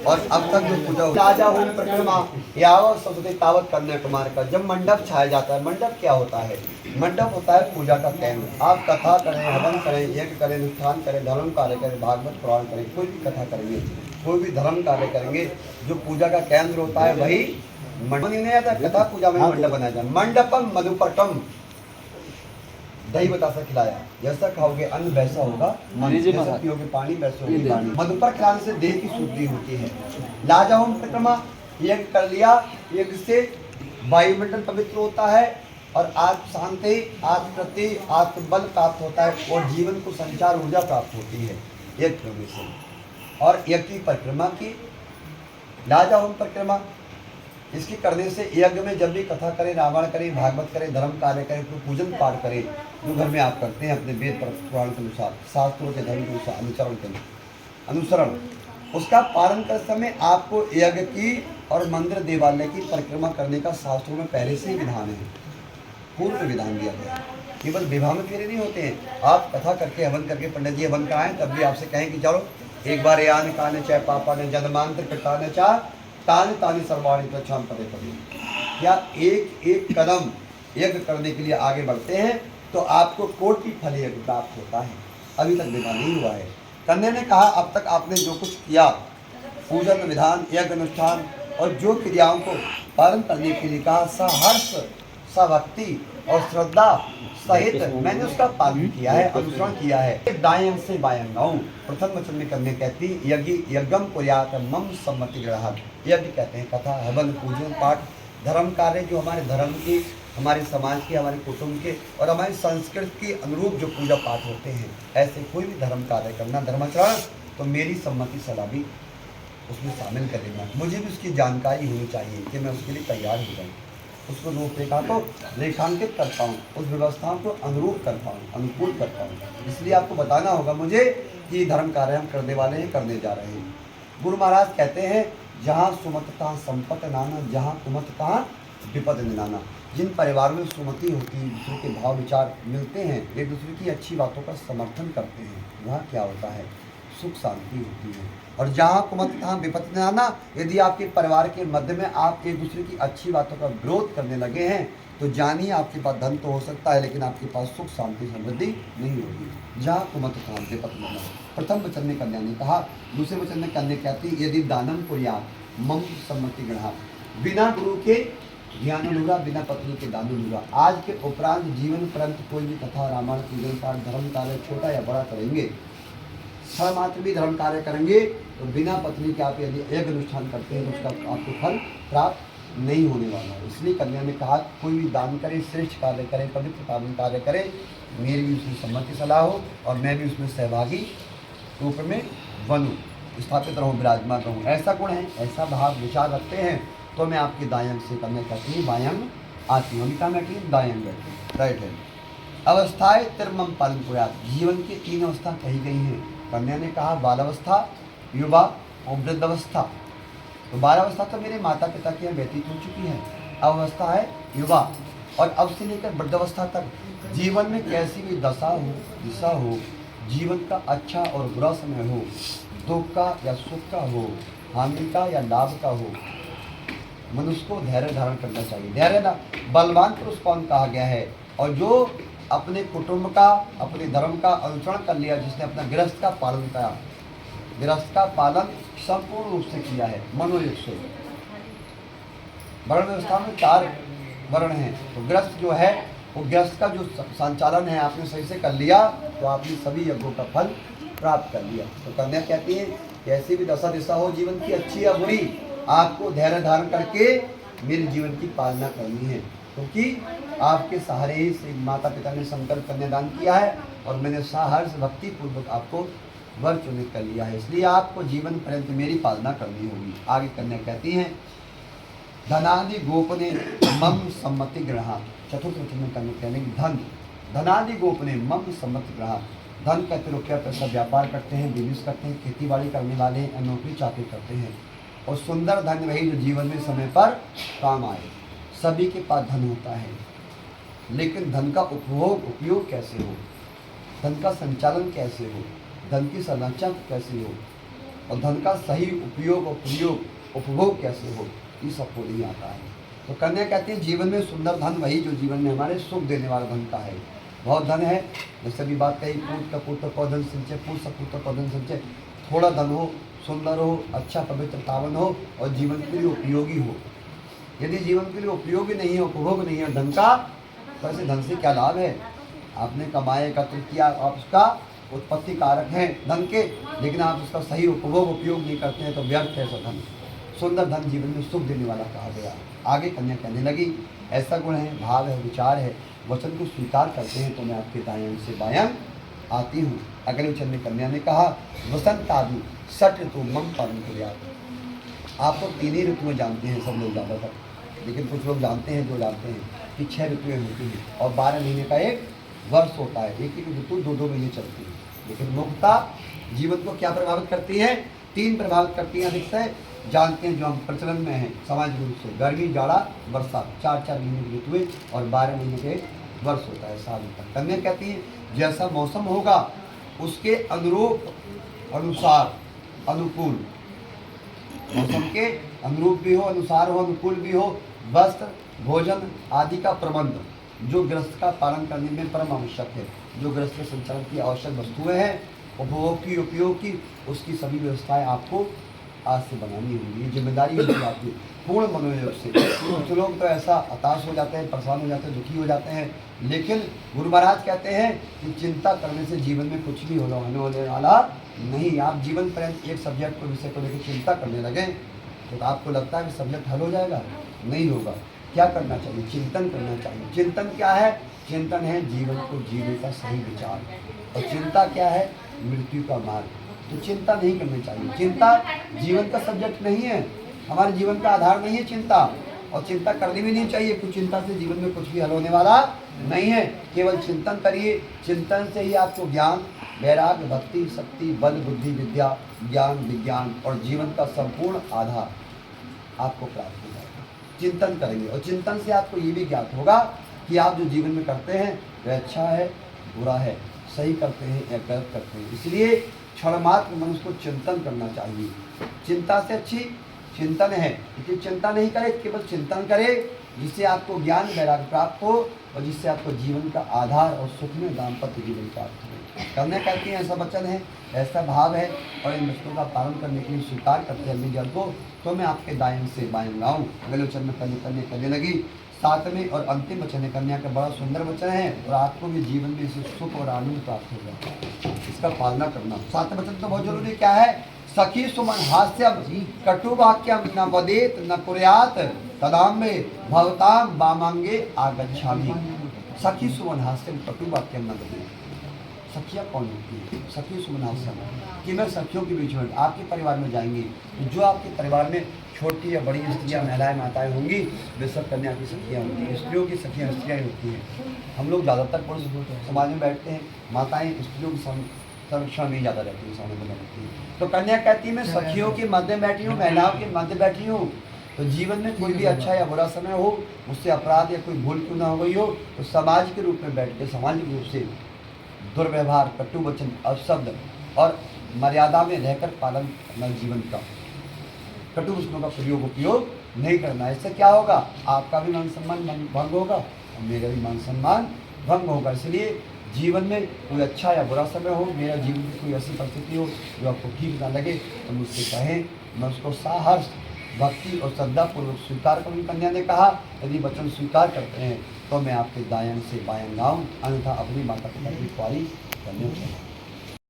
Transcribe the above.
और अब तक जो पूजा राजा होम परिक्रमा यावत सरस्वती तावत कन्या कुमार का जब मंडप छाया जाता है, मंडप क्या होता है? मंडप होता है पूजा का केंद्र। आप कथा करें, हवन करें, यज्ञ करें, अनुष्ठान करें, धर्म कार्य करें, भागवत पुराण करें, कोई भी कथा करेंगे, कोई भी धर्म कार्य करेंगे, जो पूजा का केंद्र होता है वही मंडप। नहीं आता कथा पूजा में मंडप बनाया जाए। मंडपम मधुपर्कम, दही बतासा खिलाया, जैसा खाओगे अन्न वैसा होगा मन, जैसा पियोगे पानी वैसे होगी वाणी। मधुपर खिलाने से देह की शुद्धि होती है। लाजाओं परिक्रमा यज्ञ कर लिया, यज्ञ से वायुमंडल पवित्र होता है और आत्म शांति, आत्म प्रति, आत्मबल प्राप्त होता है और जीवन को संचार ऊर्जा प्राप्त होती है यज्ञ करने से। और यज्ञ की परिक्रमा की, लाजाओं परिक्रमा इसकी करने से यज्ञ में जब भी कथा करें, रामायण करें, भागवत करें, धर्म कार्य करें, तो पूजन पाठ करें, जो घर में आप करते हैं अपने वेद पुराण के अनुसार, शास्त्रों के धर्म के अनुसार अनुसरण, उसका पालन करते समय आपको यज्ञ की और मंदिर देवालय की परिक्रमा करने का शास्त्रों में पहले से ही विधान है, पूर्व विधान दिया गया है। केवल विवाह में फेरे नहीं होते हैं। आप कथा करके हवन करके पंडित जी हवन कराएं, तब भी आपसे कहें कि चलो एक बार यान काने चाहे पापा ने जन्मांतर पिटाने चाह ताने ताने सर्वाणी प्रक्षाम पदे पदे। या एक एक कदम यज्ञ करने के लिए आगे बढ़ते हैं तो आपको कोटि फल यज्ञ प्राप्त होता है। अभी तक विवाह नहीं हुआ है। कन्या ने कहा अब तक आपने जो कुछ किया, पूजन विधान, यज्ञ अनुष्ठान और जो क्रियाओं को पालन करने के लिए कहा, सहर्ष, सभक्ति और श्रद्धा सहित मैंने उसका पालन किया है, अनुसरण किया है। दायं से बायं गाऊं, प्रथम वचन में करने कहती यज्ञम कुर्यात मम सम्मति ग्रहात। यज्ञ कहते हैं कथा, हवन, पूजन पाठ, धर्म कार्य, जो हमारे धर्म की, हमारे समाज के, हमारे कुटुंब के और हमारी संस्कृति के अनुरूप जो पूजा पाठ होते हैं, ऐसे कोई भी धर्म कार्य करना, धर्माचरण, तो मेरी सम्मति सलाह भी उसमें शामिल कर देना। मुझे भी उसकी जानकारी होनी चाहिए कि मैं उसके लिए तैयार हो जाऊँ, उसको रूपरेखा को रेखांकित कर पाऊँ, उस व्यवस्थाओं को अनुरूप कर पाऊँ, अनुकूल कर पाऊँ। इसलिए आपको बताना होगा मुझे कि धर्म कार्य हम करने वाले हैं, करने जा रहे हैं। गुरु महाराज कहते हैं जहाँ सुमत तहाँ संपत नाना, जहाँ कुमत तहाँ विपद निनाना। जिन परिवार में सुमति होती है, दूसरे के भाव विचार मिलते हैं, एक दूसरे की अच्छी बातों का समर्थन करते हैं, वहाँ क्या होता है, सुख शांति होती है। और जहाँ कुमत तहाँ विपत्ति न आना, यदि आपके परिवार के मध्य में आप एक दूसरे की अच्छी बातों का विरोध करने लगे हैं तो जानिए आपके पास धन तो हो सकता है लेकिन आपके पास सुख शांति समृद्धि नहीं होगी। जहाँ कुमत तहाँ विपत्ति न आना, प्रथम वचन में कन्या ने कहा। दूसरे वचन में कन्या कहती यदि दानम कुर्यात मम सम्मति गृहात, बिना गुरु के ज्ञान अनुरा, बिना पत्नी के दान अनुरा। आज के उपरांत जीवन पर्यंत कोई भी कथा, रामायण, पूजन पाठ, धर्म कार्य छोटा या बड़ा करेंगे, क्षण मात्र भी धर्म कार्य करेंगे तो बिना पत्नी के आप यदि एक अनुष्ठान करते हैं तो उसका आपको फल प्राप्त नहीं होने वाला है। इसलिए कन्या ने कहा कोई भी दान करे, श्रेष्ठ कार्य करे, पवित्र पावन कार्य करे, मेरी भी उसमें सम्मति सलाह हो और मैं भी उसमें सहभागी रूप में बनूँ, स्थापित रहूँ, विराजमान रहूँ। ऐसा गुण है, ऐसा भाव विचार रखते हैं तो मैं आपकी दायंग से कन्या कहती हूँ बायंग आती हूँ, अमिका में कहती दायंग बैठी, राइट है। अवस्थाएं तिरमम पालन कुर्यात, जीवन की 3 अवस्था कही गई हैं। कन्या ने कहा बालावस्था, युवा और वृद्धावस्था। तो बालावस्था तो मेरे माता पिता की व्यतीत हो चुकी है, अवस्था है युवा, और अब से लेकर वृद्धावस्था तक जीवन में कैसी भी दशा हो, दिशा हो, जीवन का अच्छा और बुरा समय हो, दुख का या सुख का हो, हानि का या लाभ का हो, मनुष्य को धैर्य धारण करना चाहिए। धैर्य बलवान पुरुष कौन कहा गया है? और जो अपने कुटुंब का, अपने धर्म का अनुसरण कर लिया, जिसने अपना गृहस्थ का पालन किया, गृहस्थ का पालन संपूर्ण रूप से किया है मनोयोग से। वर्ण व्यवस्था में 4 वर्ण हैं, तो गृहस्थ जो है वो गृहस्थ का जो संचालन है आपने सही से कर लिया तो आपने सभी यज्ञों का फल प्राप्त कर लिया। तो कन्या कहती है कैसी भी दशा दिशा हो जीवन की, अच्छी या बुरी, आपको धैर्य धारण करके मेरे जीवन की पालना करनी है, क्योंकि आपके सहारे ही से माता पिता ने संकल्प कन्यादान किया है और मैंने सहर्ष भक्ति पूर्वक आपको वर चुनित कर लिया है, इसलिए आपको जीवन पर्यंत मेरी पालना करनी होगी। आगे कन्या कहती हैं धनादि गोपने मम सम्मति ग्रहात। चतुर्थ वचन में कन्या कहने धन, धनादि गोपने मम सम्मति ग्रहात। धन कहते रुपया पैसा व्यापार करते हैं, बिजनेस करते हैं, खेती बाड़ी करने वाले हैं, नौकरी चाकरी करते हैं। और सुंदर धन वही जो जीवन में समय पर काम आए। सभी के पास धन होता है, लेकिन धन का उपयोग कैसे हो, धन का संचालन कैसे हो, धन की संरचना कैसे हो, और धन का सही उपयोग और प्रयोग उपभोग कैसे हो, ये सबको नहीं आता है। तो कन्या कहती है जीवन में सुंदर धन वही जो जीवन में हमारे सुख देने वाला धन का है। बहुत धन है, जैसे भी बात कही, पूत कपूत कौधन संचय, पूत सपूत कौधन संचय, थोड़ा धन हो, सुंदर हो, अच्छा पवित्र पावन हो और जीवन के लिए उपयोगी हो। यदि जीवन के लिए उपयोगी नहीं है, उपभोग नहीं है धन का, तो ऐसे धन से क्या लाभ है। आपने कमाए एकत्रित किया, आप उसका उत्पत्ति कारक है धन के, लेकिन आप उसका सही उपभोग उपयोग नहीं करते हैं तो व्यर्थ है ऐसा धन। सुंदर धन जीवन में सुख देने वाला कहा गया। आगे कन्या कहने लगी, ऐसा गुण है, भाव है, विचार है, वचन को स्वीकार करते हैं तो मैं आपके दाएं से बायां आती हूँ। अगले वचन में कन्या ने कहा, वसंत आदि सट ऋतु मम पालन कर। आप तो 3 ही ऋतुएं जानते हैं सब लोग ज़्यादातर, लेकिन कुछ लोग जानते हैं जो जानते हैं कि 6 ऋतुएं होती हैं और 12 महीने का एक वर्ष होता है। एक ऋतु 2-2 महीने चलती है, लेकिन मुख्यता जीवन को क्या प्रभावित करती है, 3 प्रभावित करती हैं। अधिकतर जानते हैं जो हम प्रचलन में हैं सामाजिक रूप से, गर्मी, जाड़ा, बरसात, 4-4 महीने की ऋतुएं और 12 महीने के वर्ष होता है साल का। कन्या कहती है जैसा मौसम होगा उसके अनुरूप अनुसार अनुकूल, मौसम के अनुरूप भी हो, अनुसार हो, अनुकूल भी हो, वस्त्र भोजन आदि का प्रबंध जो गृहस्थ का पालन करने में परम आवश्यक है। जो गृहस्थ के संचालन की आवश्यक वस्तुएं हैं, उपभोग की, उपयोग की, उसकी सभी व्यवस्थाएं आपको आज से बनानी होगी। ये जिम्मेदारी होगी आपकी पूर्ण मनोयोग से। कुछ लोग तो ऐसा हताश हो जाते हैं, परेशान हो जाते हैं, दुखी हो जाते हैं, लेकिन गुरु महाराज कहते हैं कि चिंता करने से जीवन में कुछ भी होने वाला नहीं। आप जीवन पर्यंत एक सब्जेक्ट को, विषय को लेकर चिंता करने लगे तो आपको लगता है कि सब्जेक्ट हल हो जाएगा, नहीं होगा। क्या करना चाहिए, चिंतन करना चाहिए। चिंतन क्या है, चिंतन है जीवन को जीने का सही विचार, और चिंता क्या है, मृत्यु का मार्ग। तो चिंता नहीं करनी चाहिए। चिंता जीवन का सब्जेक्ट नहीं है, हमारे जीवन का आधार नहीं है चिंता, और चिंता करनी भी नहीं चाहिए, क्योंकि चिंता से जीवन में कुछ भी हल होने वाला नहीं है। केवल चिंतन करिए, चिंतन से ही आपको ज्ञान, वैराग्य, भक्ति, शक्ति, बल, बुद्धि, विद्या, ज्ञान, विज्ञान और जीवन का संपूर्ण आधार आपको प्राप्त हो जाएगा। चिंतन करेंगे और चिंतन से आपको ये भी ज्ञात होगा कि आप जो जीवन में करते हैं वह अच्छा है, बुरा है, सही करते हैं या गलत करते हैं। इसलिए क्षणमात्र मनुष्य को चिंतन करना चाहिए। चिंता से अच्छी चिंतन है, लेकिन चिंता नहीं करे, केवल चिंतन करे जिससे आपको ज्ञान, वैराग्य प्राप्त हो और जिससे आपको जीवन का आधार और सुख में दाम्पत्य जीवन प्राप्त हो। करने करके ऐसा वचन है, ऐसा भाव है और इन वचनों का पालन करने के लिए स्वीकार करते हैं अपने जल को, तो मैं आपके दाएं से बाएं लाऊं। अगले वचन में करने लगी। 7वें और अंतिम वचन है कन्या का, बड़ा सुंदर वचन है और आपको भी जीवन में इसे सुख और आनंद प्राप्त होगा, इसका पालना करना। 7वें वचन तो बहुत जरूरी क्या है, सखी सुमन हास्यम कटु वाक्यम न वदेत न कुर्यात तदाम्बे भवताम वामांगे आगच्छामि। सखी सुमन हास्यम कटु वाक्यम न वदेत। सखियाँ कौन होती है, सखी सुमन हास्यम, कि मैं सखियों के बीच में आपके परिवार में जाएंगी, जो आपके परिवार में छोटी या बड़ी स्त्रियाँ, महिलाएं, माताएं होंगी, वे सब कन्या की सखियाँ होती हैं। स्त्रियों की सखियाँ स्त्रियाँ होती हैं। हम लोग ज़्यादातर पुरुष समाज में बैठते हैं, माताएं स्त्रियों की संरक्षण नहीं ज़्यादा रहती है, सामने में रहती है। तो कन्या कहती है मैं सखियों के मध्य बैठी हूँ, महिलाओं के मध्य बैठी हूँ। तो जीवन में कोई भी अच्छा या बुरा समय हो, उससे अपराध या कोई भूल क्यों ना हो गई हो, तो समाज के रूप में बैठ के सामाजिक रूप से दुर्व्यवहार, कटु वचन, अपशब्द और मर्यादा में रहकर पालन करना, जीवन का कटु वचनों का प्रयोग उपयोग नहीं करना। इससे क्या होगा, आपका भी मान सम्मान भंग होगा और मेरा भी मान सम्मान भंग होगा। इसलिए जीवन में कोई अच्छा या बुरा समय हो, मेरा जीवन में कोई ऐसी परिस्थिति हो जो आपको ठीक ना लगे, तो मुझसे कहें, मैं उसको साहस, भक्ति और श्रद्धापूर्वक स्वीकार करूँ। कन्या ने कहा यदि वचन स्वीकार करते हैं तो मैं आपके दाएं से बाएं लाऊं, अन्यथा अपनी माता पिता की ख्वारी करने